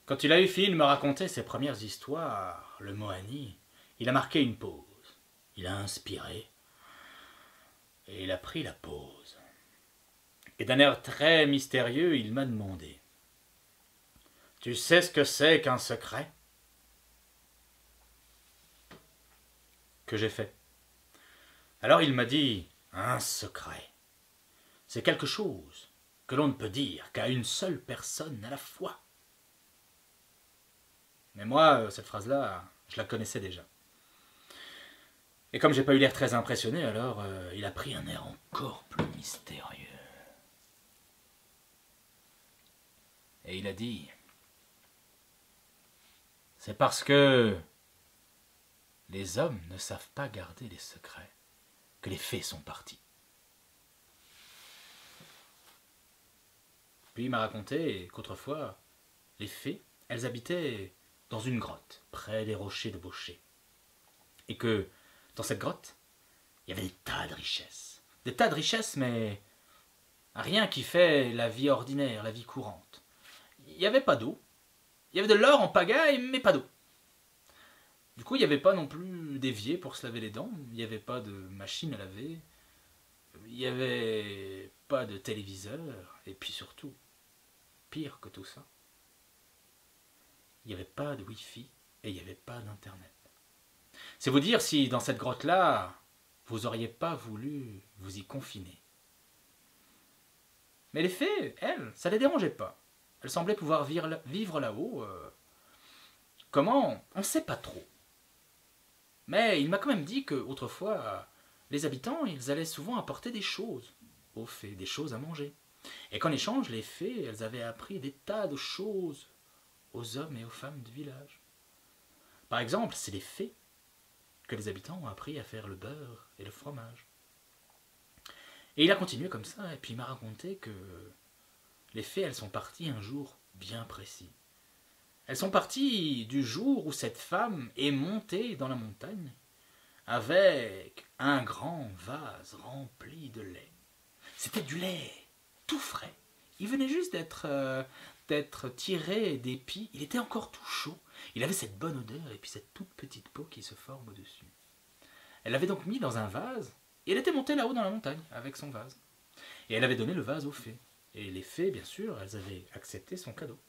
Quand il a eu fini de me raconter ses premières histoires, le Mohani, il a marqué une pause. Il a inspiré et il a pris la pause. Et d'un air très mystérieux, il m'a demandé: Tu sais ce que c'est qu'un secret? Que j'ai fait. Alors il m'a dit: Un secret, c'est quelque chose que l'on ne peut dire qu'à une seule personne à la fois. Mais moi, cette phrase-là, je la connaissais déjà. Et comme j'ai pas eu l'air très impressionné, alors il a pris un air encore plus mystérieux. Et il a dit: C'est parce que les hommes ne savent pas garder les secrets que les fées sont partis. Puis il m'a raconté qu'autrefois, les fées, elles habitaient dans une grotte, près des rochers de Baucher. Et que, dans cette grotte, il y avait des tas de richesses. Des tas de richesses, mais rien qui fait la vie ordinaire, la vie courante. Il n'y avait pas d'eau. Il y avait de l'or en pagaille, mais pas d'eau. Du coup, il n'y avait pas non plus d'évier pour se laver les dents. Il n'y avait pas de machine à laver. Il n'y avait pas de téléviseur. Et puis surtout, pire que tout ça, il n'y avait pas de Wi-Fi et il n'y avait pas d'internet. C'est vous dire si dans cette grotte-là, vous n'auriez pas voulu vous y confiner. Mais les fées, elles, ça ne les dérangeait pas. Elles semblaient pouvoir vivre là-haut. Comment? On ne sait pas trop. Mais il m'a quand même dit qu'autrefois, les habitants, ils allaient souvent apporter des choses aux fées, des choses à manger. Et qu'en échange, les fées, elles avaient appris des tas de choses aux hommes et aux femmes du village. Par exemple, c'est les fées que les habitants ont appris à faire le beurre et le fromage. Et il a continué comme ça, et puis il m'a raconté que les fées, elles sont parties un jour bien précis. Elles sont parties du jour où cette femme est montée dans la montagne avec un grand vase rempli de lait. C'était du lait tout frais. Il venait juste d'être tiré des pies. Il était encore tout chaud. Il avait cette bonne odeur et puis cette toute petite peau qui se forme au-dessus. Elle l'avait donc mis dans un vase et elle était montée là-haut dans la montagne avec son vase. Et elle avait donné le vase aux fées. Et les fées, bien sûr, elles avaient accepté son cadeau.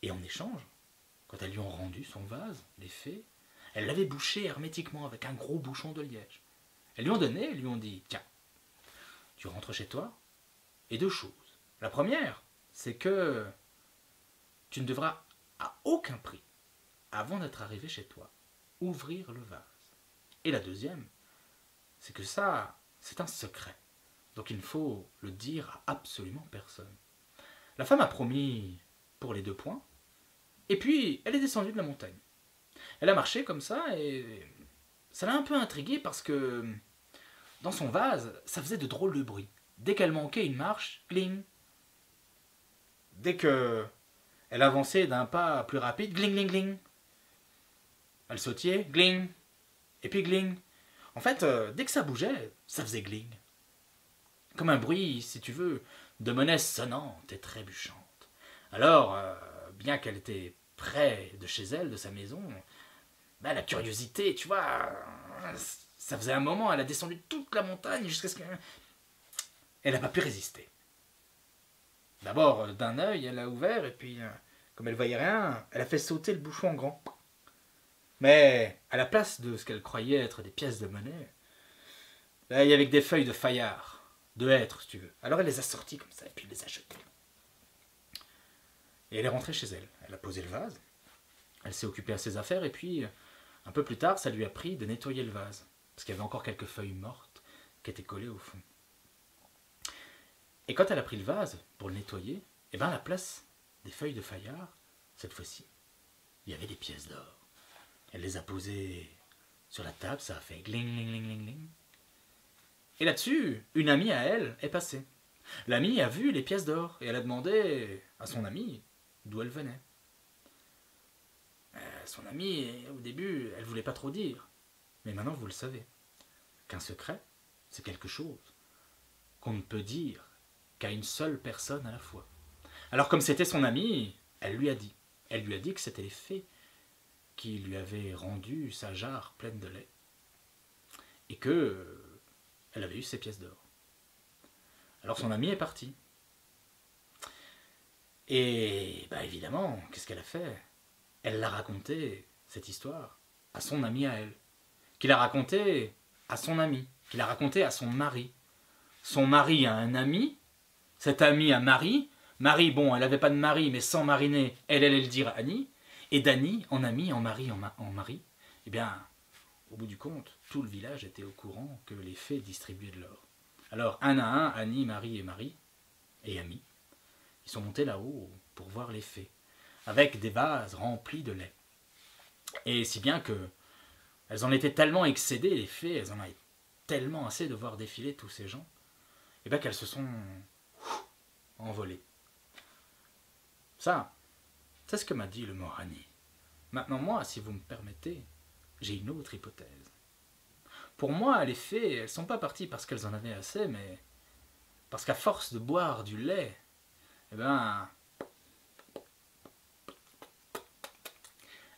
Et en échange, quand elles lui ont rendu son vase, les fées, elles l'avaient bouché hermétiquement avec un gros bouchon de liège. Elles lui ont donné, elles lui ont dit: Tiens, tu rentres chez toi, et deux choses. La première, c'est que tu ne devras à aucun prix, avant d'être arrivé chez toi, ouvrir le vase. Et la deuxième, c'est que ça, c'est un secret. Donc il ne faut le dire à absolument personne. La femme a promis pour les 2 points, et puis elle est descendue de la montagne. Elle a marché comme ça, et ça l'a un peu intriguée parce que dans son vase, ça faisait de drôles de bruits. Dès qu'elle manquait une marche, gling. Dès que elle avançait d'un pas plus rapide, gling, gling, gling. Elle sautillait, gling. Et puis gling. En fait, dès que ça bougeait, ça faisait gling. Comme un bruit, si tu veux, de monnaie sonnante et trébuchante. Alors, bien qu'elle était près de chez elle, de sa maison, la curiosité, tu vois, ça faisait un moment, elle a descendu toute la montagne jusqu'à ce qu'elle... Elle n'a pas pu résister. D'abord, d'un œil, elle a ouvert, et puis, comme elle voyait rien, elle a fait sauter le bouchon en grand. Mais, à la place de ce qu'elle croyait être des pièces de monnaie, il y avait des feuilles de faïard, de hêtre, si tu veux. Alors elle les a sorties comme ça, et puis elle les a jetées. Et elle est rentrée chez elle. Elle a posé le vase, elle s'est occupée à ses affaires, et puis, un peu plus tard, ça lui a pris de nettoyer le vase, parce qu'il y avait encore quelques feuilles mortes qui étaient collées au fond. Et quand elle a pris le vase pour le nettoyer, à la place des feuilles de faïard, cette fois-ci, il y avait des pièces d'or. Elle les a posées sur la table, ça a fait gling, gling, gling, gling, gling. Et là-dessus, une amie à elle est passée. L'amie a vu les pièces d'or et elle a demandé à son amie d'où elles venaient. Son amie, au début, elle ne voulait pas trop dire. Mais maintenant, vous le savez, qu'un secret, c'est quelque chose qu'on ne peut dire qu'à une seule personne à la fois. Alors comme c'était son amie, elle lui a dit. Elle lui a dit que c'était les fées qui lui avaient rendu sa jarre pleine de lait et que elle avait eu ses pièces d'or. Alors son ami est parti. Et bah évidemment, qu'est-ce qu'elle a fait? Elle l'a raconté, cette histoire, à son ami à elle, qui l'a raconté à son ami, qui l'a raconté à son mari. Son mari a un ami, cet ami a Marie. Marie, bon, elle n'avait pas de mari, mais sans mariner, elle allait le dire à Annie. Et d'Annie, en ami, en mari, en mari. Eh bien, au bout du compte, tout le village était au courant que les fées distribuaient de l'or. Alors, un à un, Annie, Marie et Ami, ils sont montés là-haut pour voir les fées, avec des vases remplis de lait. Et si bien que elles en étaient tellement excédées, les fées, elles en avaient tellement assez de voir défiler tous ces gens, et bien qu'elles se sont envolées. Ça, c'est ce que m'a dit le Morani. Maintenant, moi, si vous me permettez, j'ai une autre hypothèse. Pour moi, les fées, elles ne sont pas parties parce qu'elles en avaient assez, mais parce qu'à force de boire du lait, eh ben,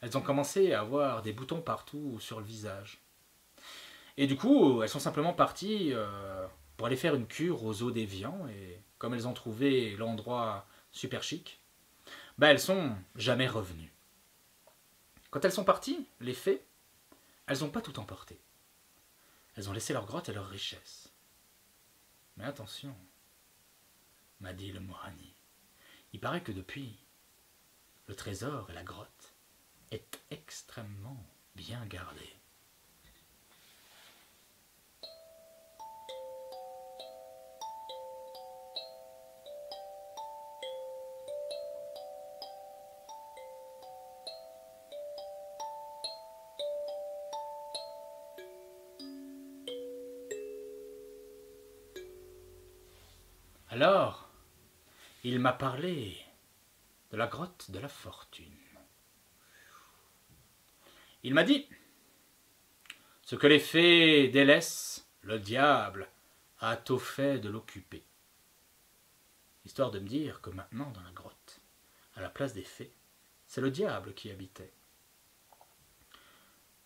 elles ont commencé à avoir des boutons partout sur le visage. Et du coup, elles sont simplement parties pour aller faire une cure aux eaux d'Évian, et comme elles ont trouvé l'endroit super chic, ben elles sont jamais revenues. Quand elles sont parties, les fées, elles n'ont pas tout emporté. Elles ont laissé leur grotte et leurs richesses. Mais attention, m'a dit le Morani, il paraît que depuis, le trésor et la grotte est extrêmement bien gardé. Alors, il m'a parlé de la grotte de la fortune. Il m'a dit, ce que les fées délaissent, le diable a tôt fait de l'occuper. Histoire de me dire que maintenant, dans la grotte, à la place des fées, c'est le diable qui habitait.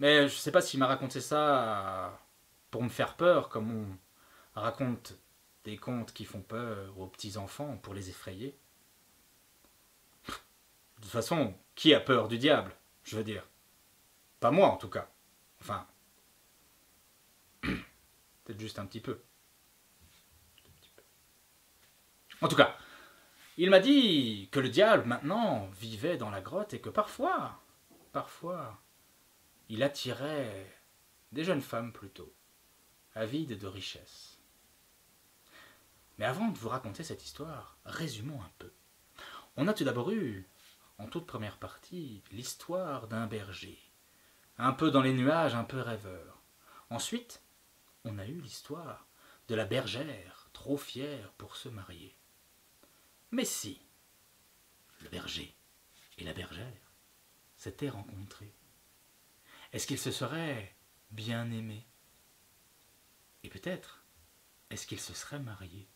Mais je ne sais pas s'il m'a raconté ça pour me faire peur, comme on raconte des contes qui font peur aux petits-enfants pour les effrayer. De toute façon, qui a peur du diable, je veux dire? Pas moi, en tout cas. Enfin, peut-être juste un petit peu. En tout cas, il m'a dit que le diable, maintenant, vivait dans la grotte et que parfois, il attirait des jeunes femmes plutôt, avides de richesse. Mais avant de vous raconter cette histoire, résumons un peu. On a tout d'abord eu, en toute première partie, l'histoire d'un berger, un peu dans les nuages, un peu rêveur. Ensuite, on a eu l'histoire de la bergère, trop fière pour se marier. Mais si le berger et la bergère s'étaient rencontrés, est-ce qu'ils se seraient bien aimés? Et peut-être, est-ce qu'ils se seraient mariés?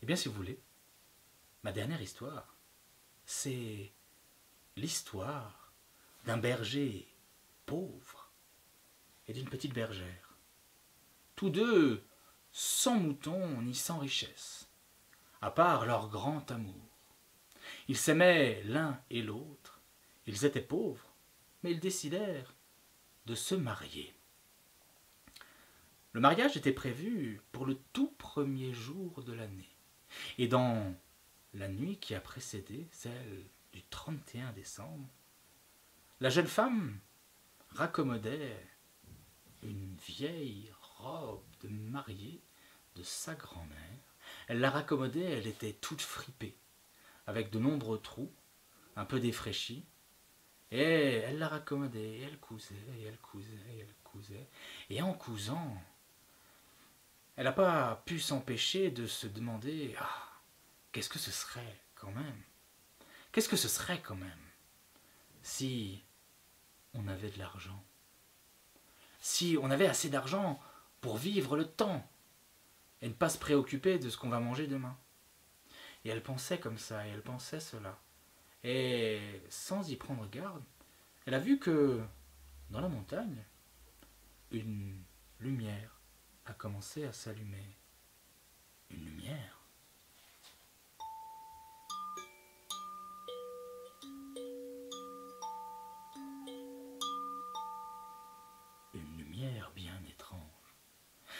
Eh bien, si vous voulez, ma dernière histoire, c'est l'histoire d'un berger pauvre et d'une petite bergère. Tous deux sans moutons ni sans richesse, à part leur grand amour. Ils s'aimaient l'un et l'autre, ils étaient pauvres, mais ils décidèrent de se marier. Le mariage était prévu pour le tout premier jour de l'année. Et dans la nuit qui a précédé celle du 31 décembre, la jeune femme raccommodait une vieille robe de mariée de sa grand-mère. Elle la raccommodait, elle était toute fripée, avec de nombreux trous, un peu défraîchis, et elle la raccommodait, et elle cousait, et elle cousait, et elle cousait, et en cousant, elle n'a pas pu s'empêcher de se demander « Ah, qu'est-ce que ce serait quand même? Qu'est-ce que ce serait quand même si on avait de l'argent? Si on avait assez d'argent pour vivre le temps et ne pas se préoccuper de ce qu'on va manger demain? » Et elle pensait comme ça, et elle pensait cela. Et sans y prendre garde, elle a vu que dans la montagne, une lumière a commencé à s'allumer. Une lumière. Une lumière bien étrange.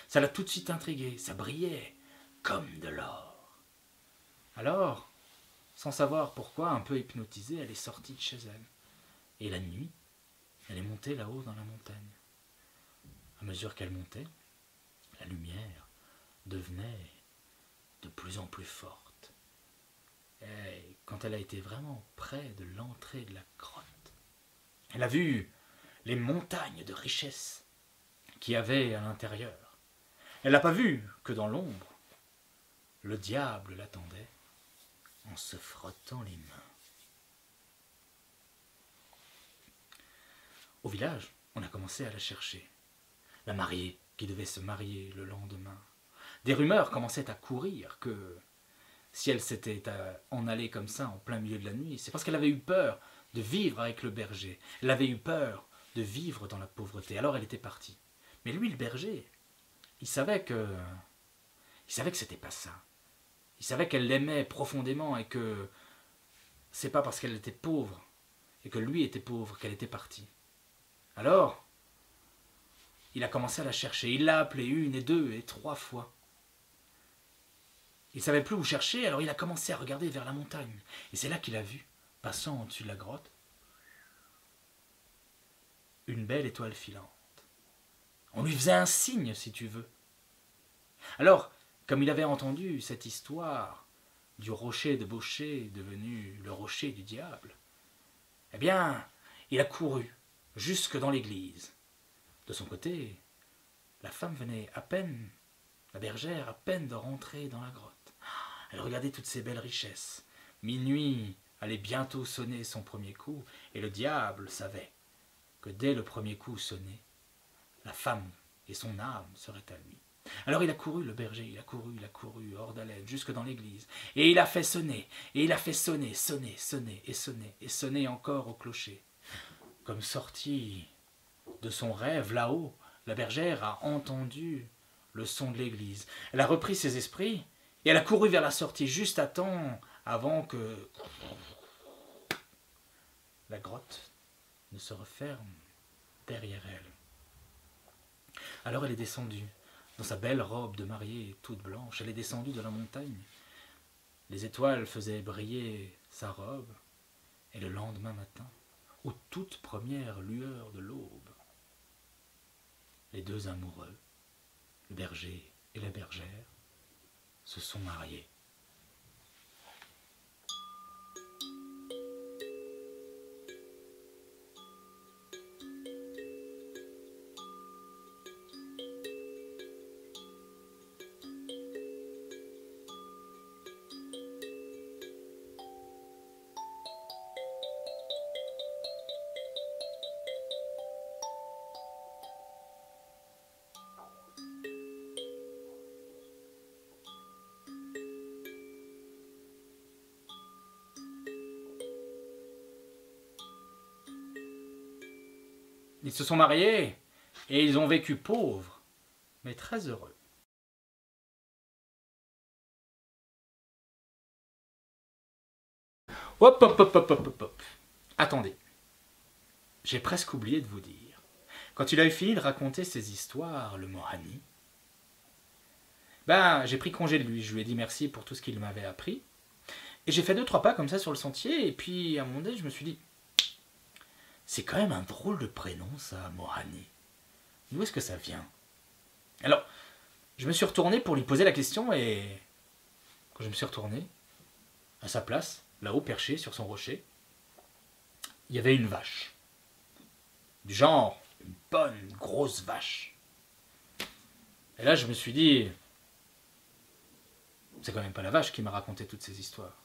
Ça l'a tout de suite intriguée, ça brillait comme de l'or. Alors, sans savoir pourquoi, un peu hypnotisée, elle est sortie de chez elle. Et la nuit, elle est montée là-haut dans la montagne. À mesure qu'elle montait, la lumière devenait de plus en plus forte. Et quand elle a été vraiment près de l'entrée de la grotte, elle a vu les montagnes de richesses qu'il y avait à l'intérieur. Elle n'a pas vu que dans l'ombre, le diable l'attendait en se frottant les mains. Au village, on a commencé à la chercher. La mariée qui devait se marier le lendemain. Des rumeurs commençaient à courir que si elle s'était en allée comme ça en plein milieu de la nuit, c'est parce qu'elle avait eu peur de vivre avec le berger. Elle avait eu peur de vivre dans la pauvreté. Alors elle était partie. Mais lui, le berger, il savait que c'était pas ça. Il savait qu'elle l'aimait profondément et que c'est pas parce qu'elle était pauvre et que lui était pauvre qu'elle était partie. Alors, il a commencé à la chercher. Il l'a appelée 1 et 2 et 3 fois. Il ne savait plus où chercher, alors il a commencé à regarder vers la montagne. Et c'est là qu'il a vu, passant au-dessus de la grotte, une belle étoile filante. On lui faisait un signe, si tu veux. Alors, comme il avait entendu cette histoire du rocher de Baucher devenu le rocher du diable, eh bien, il a couru jusque dans l'église. De son côté, la femme venait à peine, la bergère à peine de rentrer dans la grotte. Elle regardait toutes ces belles richesses. Minuit allait bientôt sonner son premier coup, et le diable savait que dès le premier coup sonné, la femme et son âme seraient à lui. Alors il a couru, le berger, il a couru, hors d'haleine, jusque dans l'église, et il a fait sonner, et il a fait sonner, et sonner encore au clocher. Comme sortie de son rêve, là-haut, la bergère a entendu le son de l'église. Elle a repris ses esprits, et elle a couru vers la sortie juste à temps avant que la grotte ne se referme derrière elle. Alors elle est descendue, dans sa belle robe de mariée toute blanche, elle est descendue de la montagne. Les étoiles faisaient briller sa robe, et le lendemain matin, aux toutes premières lueurs de l'aube, les deux amoureux, le berger et la bergère, se sont mariés. Ils se sont mariés et ils ont vécu pauvres, mais très heureux. Hop, hop, hop, hop, hop, hop, hop. Attendez, j'ai presque oublié de vous dire. Quand il a eu fini de raconter ses histoires, le Mohani, j'ai pris congé de lui. Je lui ai dit merci pour tout ce qu'il m'avait appris. Et j'ai fait 2-3 pas comme ça sur le sentier. Et puis, à un moment donné, je me suis dit, c'est quand même un drôle de prénom, ça, Mohani. D'où est-ce que ça vient? Alors, je me suis retourné pour lui poser la question et quand je me suis retourné, à sa place, là-haut perché sur son rocher, il y avait une vache. Du genre, une bonne grosse vache. Et là, je me suis dit, c'est quand même pas la vache qui m'a raconté toutes ces histoires.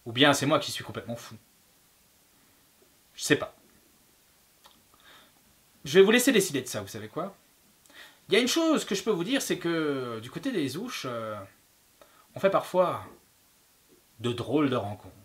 Ou bien c'est moi qui suis complètement fou. Je sais pas. Je vais vous laisser décider de ça, vous savez quoi? Il y a une chose que je peux vous dire, c'est que du côté des ouches, On fait parfois de drôles de rencontres.